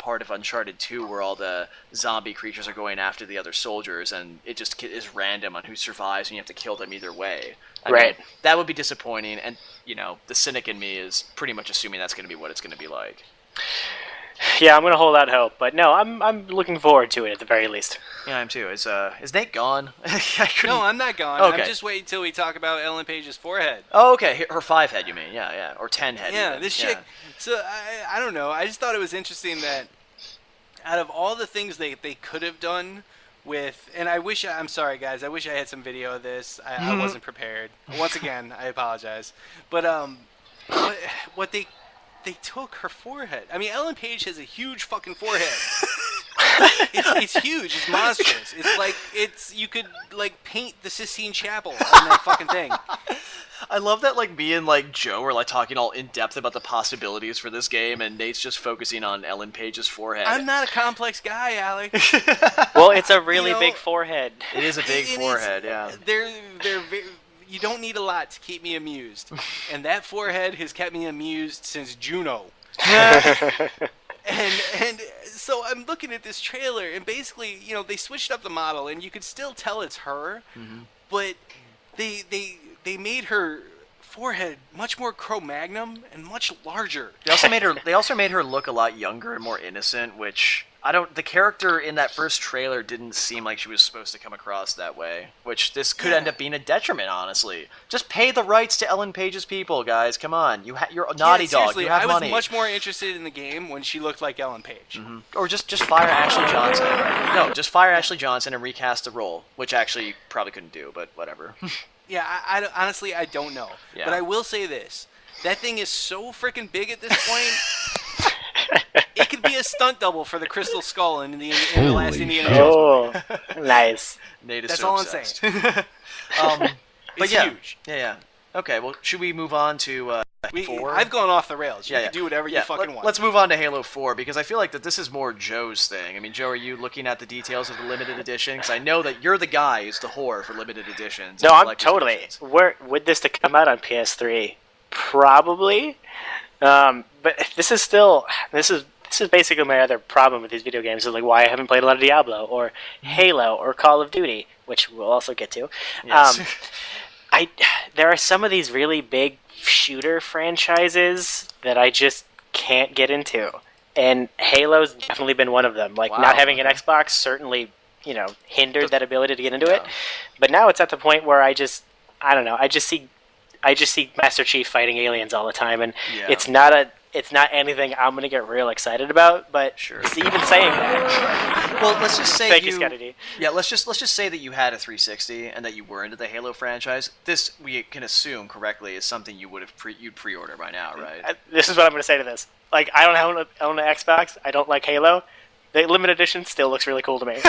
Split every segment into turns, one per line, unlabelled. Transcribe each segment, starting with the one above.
part of Uncharted 2 where all the zombie creatures are going after the other soldiers, and it just is random on who survives, and you have to kill them either way. I mean, that would be disappointing, and, the cynic in me is pretty much assuming that's going to be what it's going to be like.
Yeah, I'm gonna hold out hope, but no, I'm looking forward to it at the very least.
Yeah, I'm too. Is Nate gone?
No, I'm not gone. Okay. I'm just waiting till we talk about Ellen Page's forehead.
Oh, okay. Her 5 head, you mean? Yeah, or 10 head.
Yeah,
even.
This chick. So I don't know. I just thought it was interesting that out of all the things they could have done with, and I'm sorry guys, I wish I had some video of this. I wasn't prepared. Once again, I apologize. But what they took her forehead. I mean, Ellen Page has a huge fucking forehead. It's huge. It's monstrous. You could paint the Sistine Chapel on that fucking thing.
I love that me and Joe are talking all in depth about the possibilities for this game, and Nate's just focusing on Ellen Page's forehead.
I'm not a complex guy, Alex.
Well, it's a really big forehead.
It is a big forehead. Yeah.
They're very. You don't need a lot to keep me amused. And that forehead has kept me amused since Juno. and so I'm looking at this trailer, and basically, they switched up the model, and you could still tell it's her, but they made her forehead much more Cro-Magnon and much larger.
They also made her look a lot younger and more innocent, which the character in that first trailer didn't seem like she was supposed to come across that way, which this could end up being a detriment, honestly. Just pay the rights to Ellen Page's people, guys. Come on. You're a Naughty Dog. You have money.
I was much more interested in the game when she looked like Ellen Page.
Or just fire Ashley Johnson. No, just fire Ashley Johnson and recast the role, which actually you probably couldn't do, but whatever.
Yeah, honestly, I don't know. Yeah. But I will say this. That thing is so freaking big at this point. It could be a stunt double for the Crystal Skull in the last Indiana Jones movie.
Oh, nice.
Nate is
That's
so
all
obsessed.
I'm saying.
But
it's huge.
Yeah. Okay, well, should we move on to 4?
I've gone off the rails. You can do whatever you fucking want.
Let's move on to Halo 4, because I feel like that this is more Joe's thing. I mean, Joe, are you looking at the details of the limited edition? Because I know that you're the guy who's the whore for limited editions.
No, I'm totally. Would this to come out on PS3? Probably. But this is basically my other problem with these video games, is why I haven't played a lot of Diablo or Halo or Call of Duty, which we'll also get to.
Yes.
There are some of these really big shooter franchises that I just can't get into, and Halo's definitely been one of them. Not having an Xbox certainly, hindered that ability to get into it. But now it's at the point where I don't know. I just see Master Chief fighting aliens all the time, and it's not anything I'm gonna get real excited about. But even saying that,
well, let's just say
thank you, Scotty D.
Yeah, let's just say that you had a 360 and that you were into the Halo franchise. This, we can assume correctly, is something you would have you'd pre-order by now, right?
This is what I'm gonna say to this. I don't own an Xbox. I don't like Halo. The limited edition still looks really cool to me.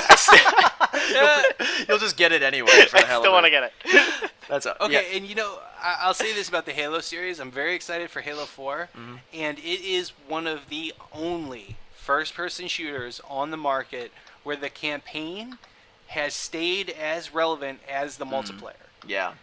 You'll just get it anyway. For the hell
I still want to get it.
That's
okay. And I'll say this about the Halo series: I'm very excited for Halo 4, and it is one of the only first-person shooters on the market where the campaign has stayed as relevant as the multiplayer.
Yeah.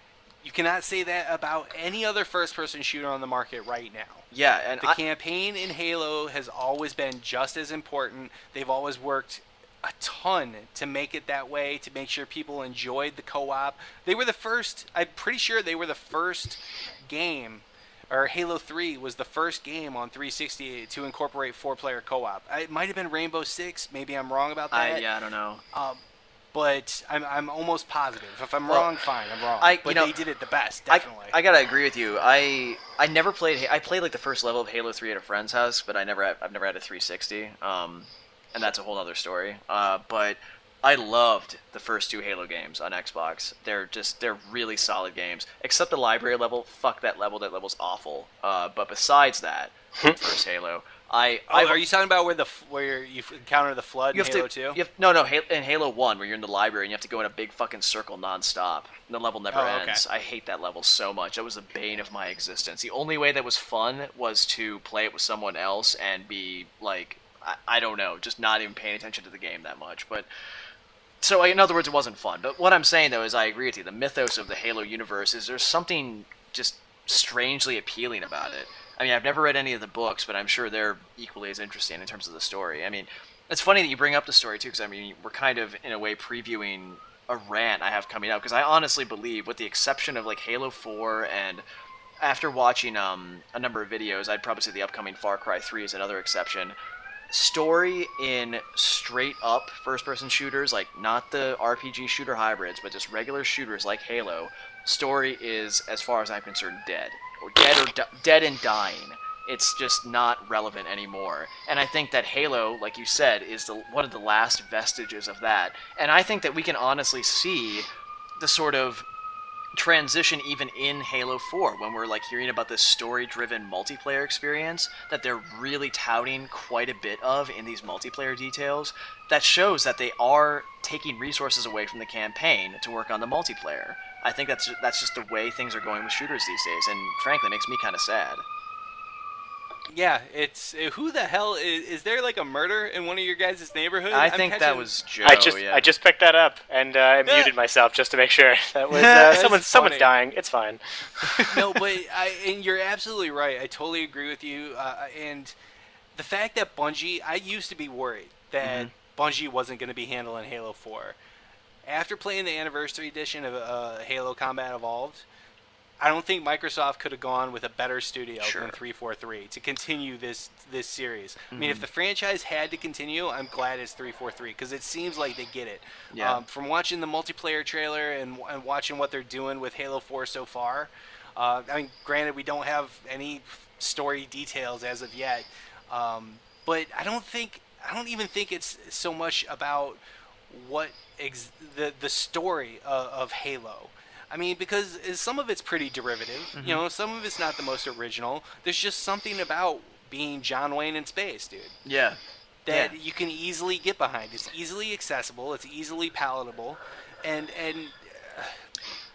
You cannot say that about any other first-person shooter on the market right now.
Yeah, and
the campaign in Halo has always been just as important. They've always worked a ton to make it that way, to make sure people enjoyed the co-op. They were the first, I'm pretty sure they were the first game, or Halo 3 was the first game on 360 to incorporate 4-player co-op. It might have been Rainbow Six. Maybe I'm wrong about that.
I don't know.
But I'm almost positive. If I'm wrong, fine, I'm wrong. But they did it the best, definitely.
I gotta agree with you. I never played. I played the first level of Halo 3 at a friend's house, but I've never had a 360. And that's a whole other story. But I loved the first 2 Halo games on Xbox. They're really solid games. Except the library level. Fuck that level. That level's awful. But besides that, first Halo.
Are you talking about where you encounter the flood in Halo 2?
In Halo 1, where you're in the library and you have to go in a big fucking circle nonstop. And the level never ends. Okay. I hate that level so much. That was the bane of my existence. The only way that was fun was to play it with someone else and be I don't know, just not even paying attention to the game that much. But so in other words, it wasn't fun. But what I'm saying though is I agree with you. The mythos of the Halo universe is there's something just strangely appealing about it. I mean, I've never read any of the books, but I'm sure they're equally as interesting in terms of the story. I mean, it's funny that you bring up the story too, because I mean, we're kind of in a way previewing a rant I have coming up, because I honestly believe, with the exception of like Halo 4 and after watching a number of videos, I'd probably say the upcoming Far Cry 3 is another exception. Story in straight up first person shooters, like not the RPG shooter hybrids, but just regular shooters like Halo, story is, as far as I'm concerned, dead. Or dead and dying. It's just not relevant anymore. And I think that Halo, like you said, is one of the last vestiges of that. And I think that we can honestly see the sort of transition even in Halo 4 when we're like hearing about this story-driven multiplayer experience that they're really touting quite a bit of in these multiplayer details. That shows that they are taking resources away from the campaign to work on the multiplayer. I think that's just the way things are going with shooters these days, and frankly, it makes me kind of sad.
Yeah, it's who the hell is there like a murder in one of your guys' neighborhood?
I think that was Joe.
I just picked that up and I muted myself just to make sure that was someone's dying. It's fine.
No, but and you're absolutely right. I totally agree with you. And the fact that Bungie, I used to be worried that Bungie wasn't going to be handling Halo 4. After playing the Anniversary Edition of Halo Combat Evolved, I don't think Microsoft could have gone with a better studio than 343 to continue this series. I mean, if the franchise had to continue, I'm glad it's 343 because it seems like they get it.
Yeah.
From watching the multiplayer trailer and watching what they're doing with Halo 4 so far, I mean, granted, we don't have any story details as of yet, but I don't even think it's so much about what the story of Halo. I mean, because some of it's pretty derivative. You know, some of it's not the most original. There's just something about being John Wayne in space, dude.
Yeah.
That you can easily get behind. It's easily accessible. It's easily palatable, and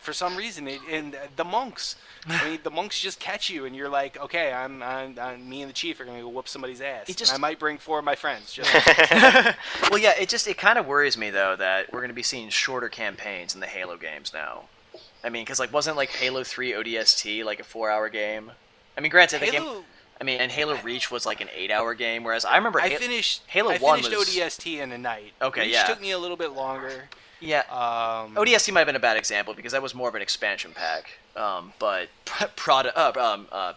for some reason, the monks. I mean, the monks just catch you, and you're like, okay, I'm me and the chief are gonna go whoop somebody's ass. And I might bring 4 of my friends. Just
well, yeah, it kind of worries me though that we're gonna be seeing shorter campaigns in the Halo games now. I mean, because like wasn't like Halo 3 ODST like a 4-hour game? I mean, granted, the game. I mean, and Halo Reach was like an 8-hour game, whereas I remember
I finished ODST in a night.
Okay,
Reach took me a little bit longer.
Yeah. ODST might have been a bad example because that was more of an expansion pack, but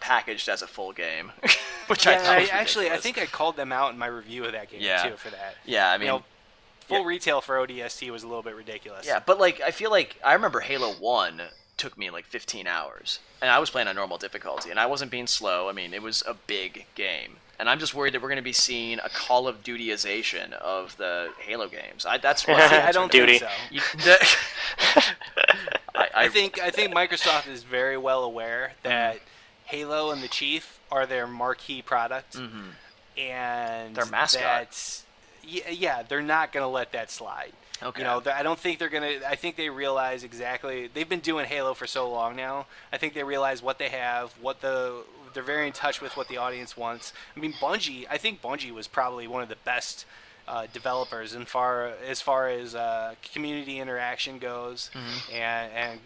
packaged as a full game, which I thought was
actually I think I called them out in my review of that game too for that.
Yeah, I mean.
Full retail for ODST was a little bit ridiculous.
Yeah, but like I feel like I remember Halo 1 took me like 15 hours, and I was playing on normal difficulty, and I wasn't being slow. I mean, it was a big game, and I'm just worried that we're going to be seeing a Call of Dutyization of the Halo games. That's what
I don't think so. I think Microsoft is very well aware that Halo and the Chief are their marquee product, and
their mascot.
Yeah, they're not going to let that slide.
Okay.
You know, I don't think they're going to. I think they realize exactly. They've been doing Halo for so long now. I think they realize what they have, they're very in touch with what the audience wants. I mean, I think Bungie was probably one of the best developers as far as community interaction goes, and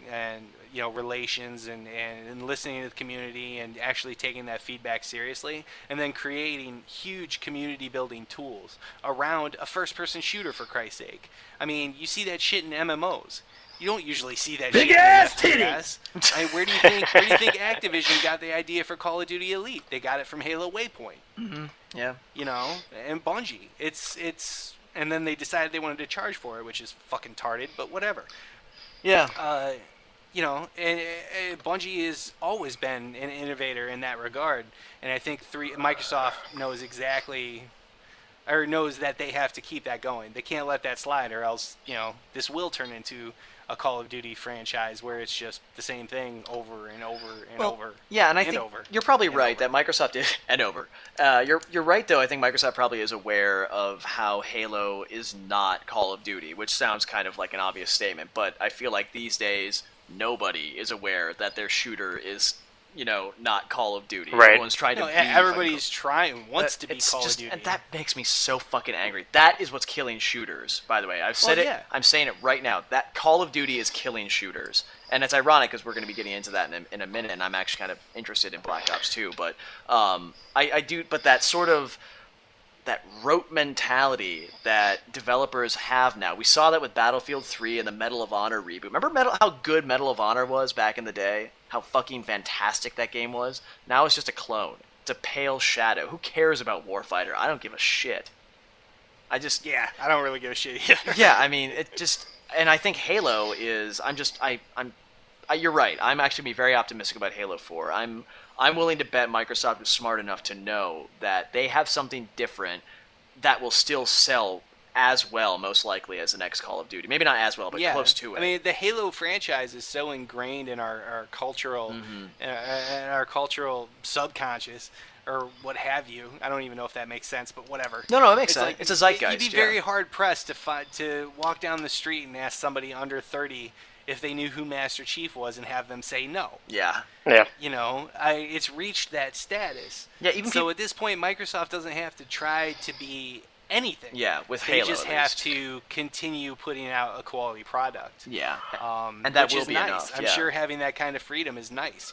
you know, relations and listening to the community and actually taking that feedback seriously, and then creating huge community building tools around a first person shooter, for Christ's sake. I mean, you see that shit in MMOs. You don't usually see that
Big
shit
ass
in FPS. I mean, where do you think Activision got the idea for Call of Duty Elite? They got it from Halo Waypoint.
Yeah.
You know, and Bungie. It's and then they decided they wanted to charge for it, which is fucking tarded, but whatever.
Yeah.
You know, and Bungie has always been an innovator in that regard, and I think Microsoft knows that they have to keep that going. They can't let that slide, or else, you know, this will turn into a Call of Duty franchise where it's just the same thing over and over and over.
Yeah, and I think you're probably right that Microsoft is and over. You're right though. I think Microsoft probably is aware of how Halo is not Call of Duty, which sounds kind of like an obvious statement, but I feel like these days nobody is aware that their shooter is not Call of Duty.
Right.
Everyone's trying to be
everybody's wants to be
it's
Call
just,
of Duty.
and that makes me so fucking angry. That is what's killing shooters, by the way. I've said it. I'm saying it right now. That Call of Duty is killing shooters. And it's ironic because we're going to be getting into that in a minute, and I'm actually kind of interested in Black Ops 2. But I do. But that sort of that rote mentality that developers have now. We saw that with Battlefield 3 and the Medal of Honor reboot. Remember how good Medal of Honor was back in the day? How fucking fantastic that game was? Now it's just a clone. It's a pale shadow. Who cares about Warfighter? I don't give a shit. I
don't really give a shit either.
Yeah, I mean, it just... And I think Halo is... you're right. I'm actually be very optimistic about Halo 4. I'm willing to bet Microsoft is smart enough to know that they have something different that will still sell as well, most likely, as the next Call of Duty. Maybe not as well, but close to it.
I mean, the Halo franchise is so ingrained in our cultural, in our cultural subconscious, or what have you. I don't even know if that makes sense, but whatever.
No, it makes sense. It's a zeitgeist.
You'd be very hard pressed to walk down the street and ask somebody under 30 if they knew who Master Chief was and have them say no.
Yeah.
It's reached that status.
Yeah. Even
so at this point, Microsoft doesn't have to try to be anything.
Yeah, with
they
Halo,
just have to continue putting out a quality product.
Yeah, and that will be
nice.
enough.
I'm sure having that kind of freedom is nice.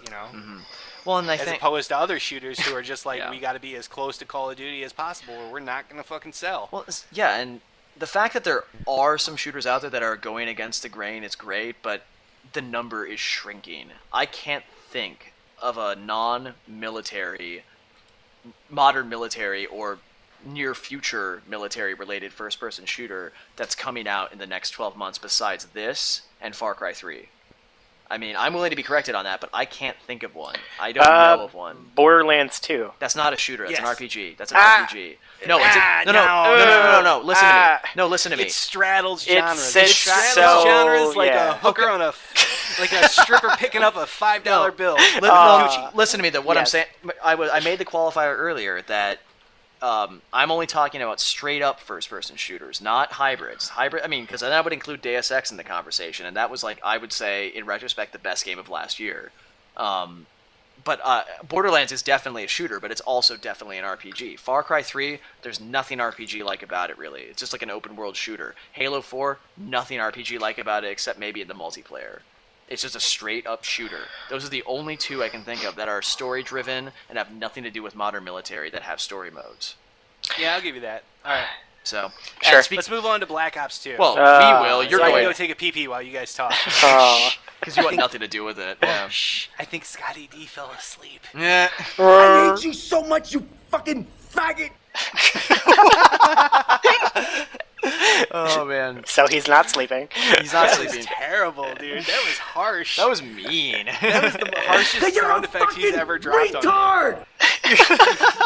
Well, and
as opposed to other shooters who are just like,
Yeah.
we got to be as close to Call of Duty as possible, or we're not going to fucking sell.
Well, yeah, and the fact that there are some shooters out there that are going against the grain is great, but the number is shrinking. I can't think of a non-military, modern military, or near future military related first person shooter that's coming out in the next 12 months besides this and Far Cry 3. I mean, I'm willing to be corrected on that, but I can't think of one. I don't know of one.
Borderlands 2.
That's not a shooter. That's an RPG. That's an
Ah.
RPG. No, it's no. Listen to me.
It straddles genres.
It
straddles genres like a hooker on like a stripper picking up a $5 bill.
Listen to me. Though what I'm saying, I made the qualifier earlier that I'm only talking about straight up first person shooters, not hybrids. I mean, because then I would include Deus Ex in the conversation, and that was like, I would say in retrospect, the best game of last year. But Borderlands is definitely a shooter, but it's also definitely an RPG. Far Cry 3, there's nothing RPG-like about it, really. It's just like an open-world shooter. Halo 4, nothing RPG-like about it, except maybe in the multiplayer. It's just a straight-up shooter. Those are the only two I can think of that are story-driven and have nothing to do with modern military that have story modes.
Yeah, I'll give you that. All right.
So,
sure.
Let's move on to Black Ops 2.
Well, we will. You're
so I
going
can go take a pee-pee while you guys talk.
because you want nothing to do with it. Yeah.
Shh. I think Scotty D fell asleep.
Yeah.
I hate you so much, you fucking faggot!
Oh man.
So he's not sleeping.
He's not
That was
sleeping.
terrible, dude. That was harsh.
That was mean.
That was the harshest
You're
sound
a
effect he's
fucking
ever dropped on
retard!
me.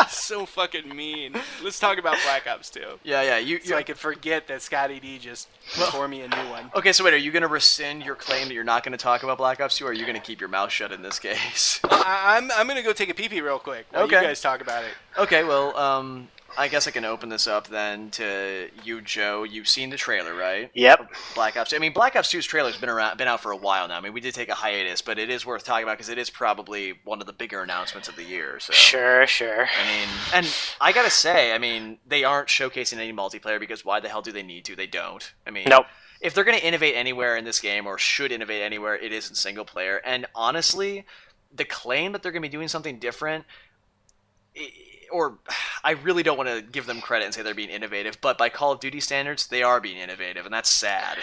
So fucking mean. Let's talk about Black Ops 2.
Yeah.
So I could forget that Scotty D just tore me a new one.
Okay, so wait, are you going to rescind your claim that you're not going to talk about Black Ops 2, or are you going to keep your mouth shut in this case?
I'm going to go take a pee-pee real quick while you
Okay.
guys talk about it.
Okay, well, I guess I can open this up then to you, Joe. You've seen the trailer, right?
Yep.
Black Ops. I mean, Black Ops 2's trailer's been out for a while now. I mean, we did take a hiatus, but it is worth talking about because it is probably one of the bigger announcements of the year. So.
Sure.
I mean, and I gotta say, I mean, they aren't showcasing any multiplayer because why the hell do they need to? They don't. I mean,
Nope.
If they're gonna innovate anywhere in this game, or should innovate anywhere, it is in single player. And honestly, the claim that they're gonna be doing something different, or I really don't want to give them credit and say they're being innovative, but by Call of Duty standards, they are being innovative, and that's sad.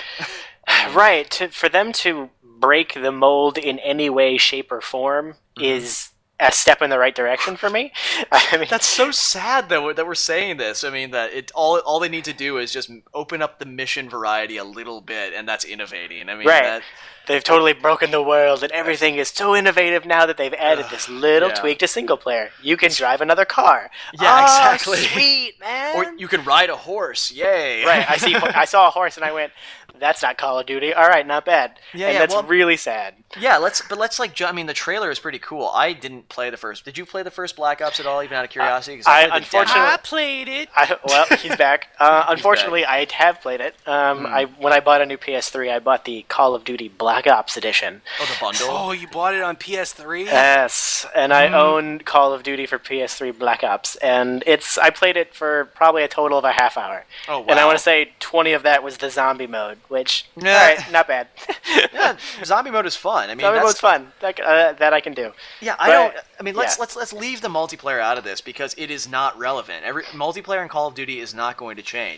Right. For them to break the mold in any way, shape, or form is a step in the right direction for me. I mean,
That's so sad though that we're saying this. I mean that all they need to do is just open up the mission variety a little bit, and that's innovating. I mean,
right. They've totally broken the world, and everything is so innovative now that they've added this little tweak to single player. You can drive another car.
Yeah, exactly.
Sweet, man.
Or you can ride a horse. Yay!
Right. I saw a horse, and I went, "That's not Call of Duty. All right, not bad."
Yeah,
and
yeah,
that's
well,
really sad.
Yeah, let's I mean, the trailer is pretty cool. I didn't didn't play the first. Did you play the first Black Ops at all, even out of curiosity? 'Cause I played the
unfortunately-
demo.
I played it.
Well, he's back. Unfortunately, I have played it. When I bought a new PS3, I bought the Call of Duty Black Ops edition.
Oh, the bundle.
Oh, you bought it on PS3?
Yes, and I own Call of Duty for PS3 Black Ops, and I played it for probably a total of a half hour.
Oh, wow.
And I want to say 20 of that was the zombie mode, which,
Yeah.
alright, not bad.
Yeah, zombie mode is fun. I mean,
Zombie
that's,
mode's fun. That I can do.
Yeah, let's leave the multiplayer out of this because it is not relevant. Multiplayer in Call of Duty is not going to change.